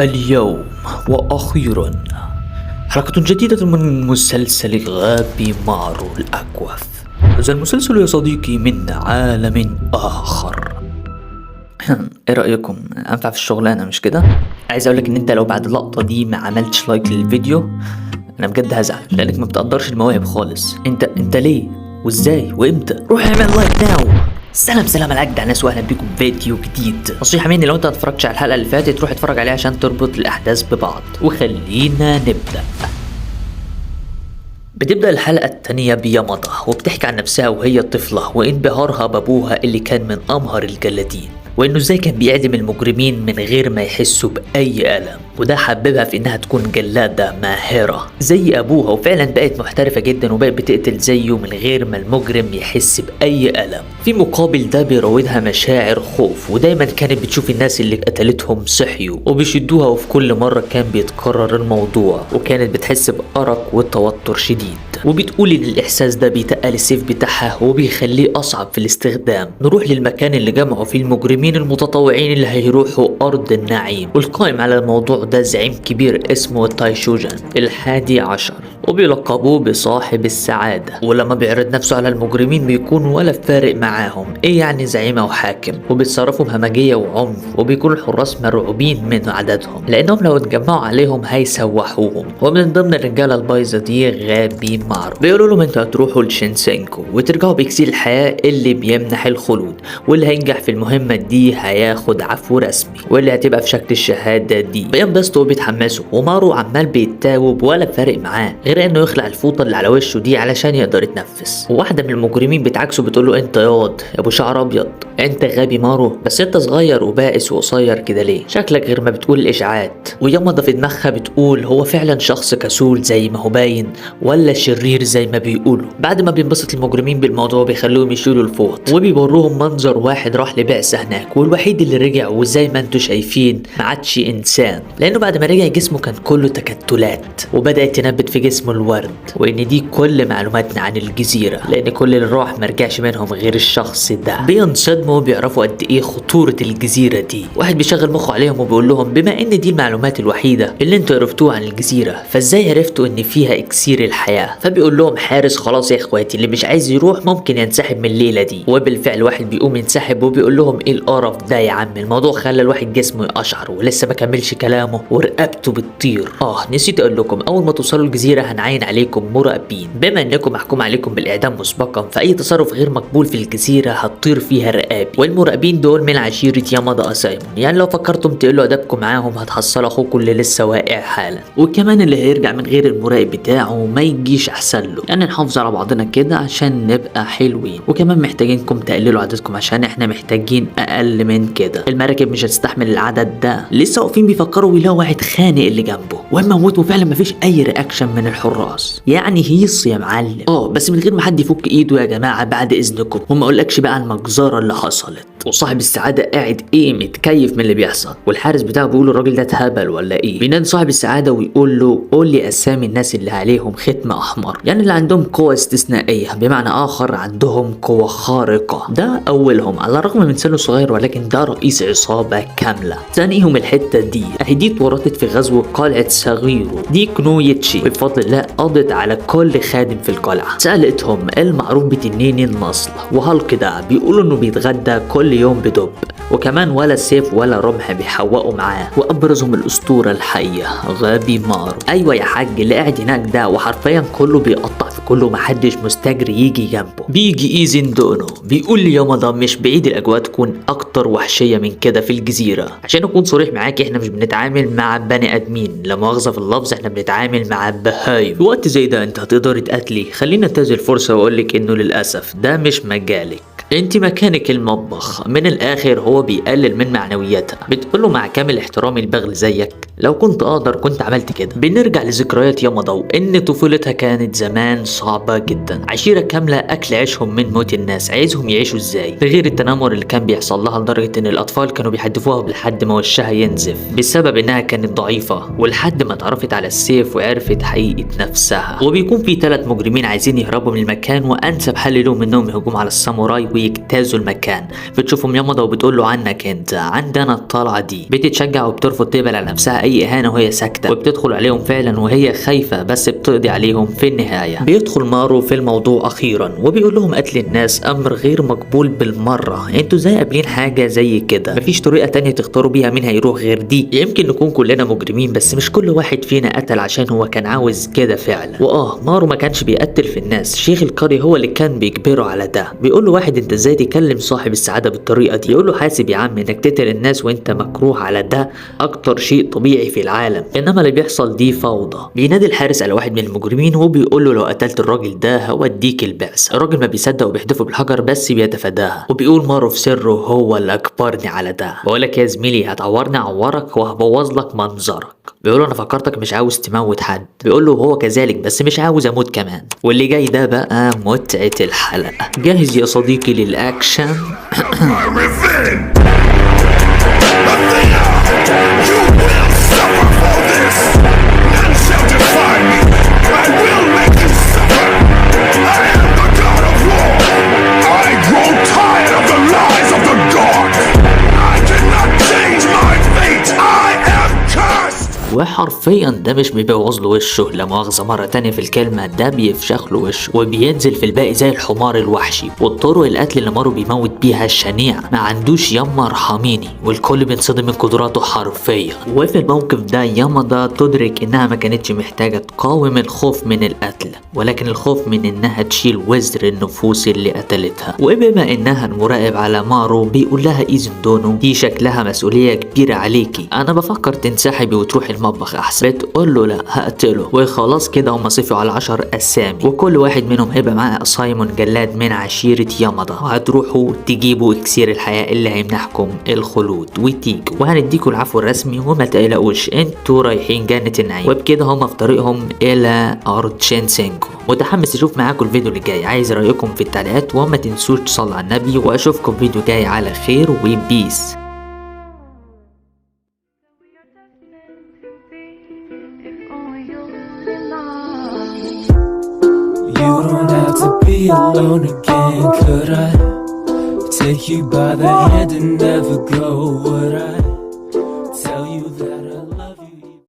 اليوم وأخيرا حلقة جديدة من مسلسل غابي مارو الأكوث. هذا المسلسل يا صديقي من عالم آخر. ايه رأيكم؟ أنفع في الشغلانة مش كده؟ عايز أقولك إن أنت لو بعد اللقطة دي ما عملتش لايك للفيديو أنا بجد هزعل، لأنك ما بتقدرش المواهب خالص. أنت ليه؟ وإزاي؟ وإمتى؟ روح اعمل لايك ناو. سلام على اجدع ناس، واهلا بيكم فيديو جديد. نصيحه مني لو انت ما اتفرجتش على الحلقه اللي فاتت روح اتفرج عليها عشان تربط الاحداث ببعض. وخلينا نبدا. بتبدأ الحلقة التانية بيامادا وبتحكي عن نفسها وهي طفلة وانبهارها بابوها اللي كان من أمهر الجلادين، وإنه إزاي كان بيعدم المجرمين من غير ما يحسوا بأي ألم، وده حببها في إنها تكون جلادة ماهرة زي أبوها، وفعلا بقت محترفة جدا وبقت بتقتل زيه من غير ما المجرم يحس بأي ألم. في مقابل ده بيراودها مشاعر خوف، ودايما كانت بتشوف الناس اللي قتلتهم صحيوا وبيشدوها، وفي كل مرة كان بيتكرر الموضوع وكانت بتحس بأرق وتوتر شديد، وبتقول ان الاحساس ده بيتقل السيف بتاعها وبيخليه اصعب في الاستخدام. نروح للمكان اللي جمعوا فيه المجرمين المتطوعين اللي هيروحوا ارض النعيم، والقائم على الموضوع ده زعيم كبير اسمه تايشوجان ال11 وبيلقبوه بصاحب السعادة، ولما بيعرض نفسه على المجرمين بيكون ولا فارق معاهم ايه يعني زعيم او حاكم، وبيتصرفوا بهمجية وعنف، وبيكون الحراس مرعوبين من عددهم لانهم لو اتجمعوا عليهم هيسوحوهم. ومن ضمن الرجالة البايظة دي غابي مارو. بيقولوا لهم انتوا هتروحوا لشينسينكو وترجعوا باكسير الحياة اللي بيمنح الخلود، واللي هينجح في المهمة دي هياخد عفو رسمي واللي هتبقى في شكل الشهادة دي. بينبسطوا وبيتحمسوا، ومارو عمال بيتاوب ولا فارق معاه غير انه يخلع الفوطة اللي على وشه دي علشان يقدر يتنفس. وواحدة من المجرمين بتعكسه بتقول له انت ياض يا ابو شعر ابيض، انت غبي مارو، بس انت صغير وبائس وقصير كده ليه؟ شكلك غير ما بتقول الاشاعات. ويامادا في دماغها بتقول هو فعلا شخص كسول زي ما هو باين ولا شرير زي ما بيقولوا؟ بعد ما بينبسط المجرمين بالموضوع بيخلوهم يشيلوا الفوط وبيوروهم منظر واحد راح لبعثة هناك، والوحيد اللي رجع وزي ما انتوا شايفين ما عادش انسان، لانه بعد ما رجع جسمه كان كله تكتلات وبدأت تنبت في جسمه الورد، وان دي كل معلوماتنا عن الجزيرة، لان كل اللي راح مرجعش منهم غير الشخص ده. بينصدموا وبيعرفوا قد ايه خطورة الجزيرة دي. واحد بيشغل مخه عليهم وبيقول لهم بما ان دي المعلومات الوحيدة اللي انتوا عرفتوها عن الجزيرة فازاي عرفتوا ان فيها اكسير الحياة؟ فبيقول لهم حارس خلاص يا اخواتي، اللي مش عايز يروح ممكن ينسحب من الليلة دي. وبالفعل واحد بيقوم ينسحب وبيقول لهم ايه القرف ده يا عم، الموضوع خلى الواحد جسمه يقشعر، ولسه ما كملش كلامه ورقبته بتطير. نسيت اقول لكم اول ما توصلوا الجزيرة هنعين عليكم مراقبين، بما انكم محكوم عليكم بالاعدام مسبقا فاي تصرف غير مقبول في الجزيرة هتطير فيها رقابي. والمراقبين دول من عشيرة يامادا اسايمون، يعني لو فكرتم تقلوا ادبكم معاهم هتحصلوا اخوكم اللي لسه واقع حالا، وكمان اللي هيرجع من غير المراقب بتاعه ما يجيش احسن له. يعني نحافظ على بعضنا كده عشان نبقى حلوين، وكمان محتاجينكم تقللوا عددكم عشان احنا محتاجين اقل من كده. المراكب مش هتستحمل العدد ده. لسه واقفين بيفكروا ويلاقوا واحد خانق اللي جنبه وموته فعلا مفيش اي رياكشن من الحراس. يعني هيص يا معلم. بس من غير ما حد يفك ايده يا جماعه بعد اذنكم، وما اقولكش بقى المجزره اللي حصلت. وصاحب السعاده قاعد متكيف من اللي بيحصل، والحارس بتاعه بيقول الراجل ده اتهبل ولا ايه. بينادي صاحب السعاده ويقول له قول لي اسامي الناس اللي عليهم ختم احمر، يعني اللي عندهم قوه استثنائيه، بمعنى اخر عندهم قوه خارقه. ده اولهم على الرغم من سنه صغير ولكن ده رئيس عصابه كامله. ثانيهم الحته دي دي اتورطت في غزو قلعه ساغيرو دي كنويتشي، وبفضل الله قضت على كل خادم في القلعه. سالتهم المعروف بتنين النصل، وهالك ده بيقولوا انه بيتغدى كل يوم بدب، وكمان ولا سيف ولا رمح بيحوقوا معاه، وابرزهم الاسطوره الحيه غابي مارو. ايوه يا حاج اللي قاعد هناك ده، وحرفيا كله بيقطع في كله، محدش مستجري يجي جنبه. بيجي ايزن دونو بيقول لي يامادا مش بعيد الاجواء تكون اكتر وحشيه من كده في الجزيره. عشان اكون صريح معاك احنا مش بنتعامل مع بني ادمين، لا مؤاخذه في اللفظ، احنا بنتعامل مع بهايم. في وقت زي ده انت هتقدري تقاتلي؟ خلينا انتهز الفرصه واقول لك انه للاسف ده مش مجالك، انت مكانك المطبخ. من الاخر هو بيقلل من معنوياتها، بتقوله مع كامل احترامي البغل زيك لو كنت اقدر كنت عملت كده. بنرجع لذكريات يامادا وان طفولتها كانت زمان صعبه جدا، عشيره كامله اكل عيشهم من موت الناس، عايزهم يعيشوا ازاي؟ ده غير التنمر اللي كان بيحصل لها لدرجه ان الاطفال كانوا بيحدفوها لحد ما وشها ينزف بسبب انها كانت ضعيفه، ولحد ما اتعرفت على السيف وعرفت حقيقه نفسها. وبيكون في 3 مجرمين عايزين يهربوا من المكان، وانسب حل لهم انهم يهجموا على الساموراي ويجتازوا المكان. بتشوفهم يامادا وبتقول له عنك انت، عندنا الطلعة دي. بتتشجع وبترفض تقبل على نفسها اي اهانة وهي ساكتة، وبتدخل عليهم فعلا وهي خايفة بس بتقضي عليهم في النهاية. بيدخل مارو في الموضوع اخيرا وبيقول لهم قتل الناس امر غير مقبول بالمرة، انتوا ازاي قابلين حاجة زي كده؟ مفيش طريقة تانية تختاروا بيها مين هيروح غير دي. يمكن نكون كلنا مجرمين بس مش كل واحد فينا قتل عشان هو كان عاوز كده فعلا. مارو ما كانش بيقتل في الناس، شيخ القرية هو اللي كان بيجبره على ده. بيقول له واحد انت ازاي تكلم صاحب السعادة بالطريقة دي؟ يقول له حاسب يا عم انك تقتل الناس وانت مكروه على ده اكتر شيء طبيعي في العالم، انما اللي بيحصل دي فوضى. بينادي الحارس على واحد من المجرمين وبيقول له لو قتلت الراجل ده هوديك البعث. الراجل ما بيصدق وبيحدفه بالحجر بس بيتفاداها، وبيقول مارو في سره هو اللي اجبرني على ده. بقولك يا زميلي هتعورني اعورك وهبوظ لك منظرك. بيقول له انا فكرتك مش عاوز تموت حد. بيقول له هو كذلك بس مش عاوز اموت كمان. واللي جاي ده بقى متعة الحلقة. جاهز يا صديقي للاكشن؟ وحرفيا ده مش بيبوظ له وشه، لا مؤاخذة مرة تانية في الكلمة، ده بيفشخ له وشه وبينزل في الباقي زي الحمار الوحشي. والطرق القتل اللي مارو بيموت بيها الشنيع ما عندوش ياما ارحميني، والكل بينصدم من قدراته حرفيا. وفي الموقف ده يامادا تدرك انها ما كانتش محتاجة تقاوم الخوف من القتل، ولكن الخوف من انها تشيل وزر النفوس اللي قتلتها. وبما انها المراقب على مارو بيقول لها ايزن دونو دي شكلها مسؤولية كبيرة عليكي، انا بفكر تنسحبي وتروحي المطبخ احسن. بتقول له لا هقتله. وخلاص كده هم صفوا على 10 اسامي، وكل واحد منهم هيبقى معاه سايمون جلاد من عشيرة يامادا، وهتروحوا تجيبوا اكسير الحياة اللي هيمنحكم الخلود وتيجوا وهنديكوا العفو الرسمي، وما تقلقوش انتوا رايحين جنة النعيم. وبكده هم في طريقهم الى ارض شينسينجو. متحمس اشوف معاكم الفيديو اللي جاي، عايز رايكم في التعليقات، وما تنسوش تصلوا على النبي، واشوفكم فيديو جاي على خير وبيس. You don't have to be alone again, could I take you by the hand and never go, would I?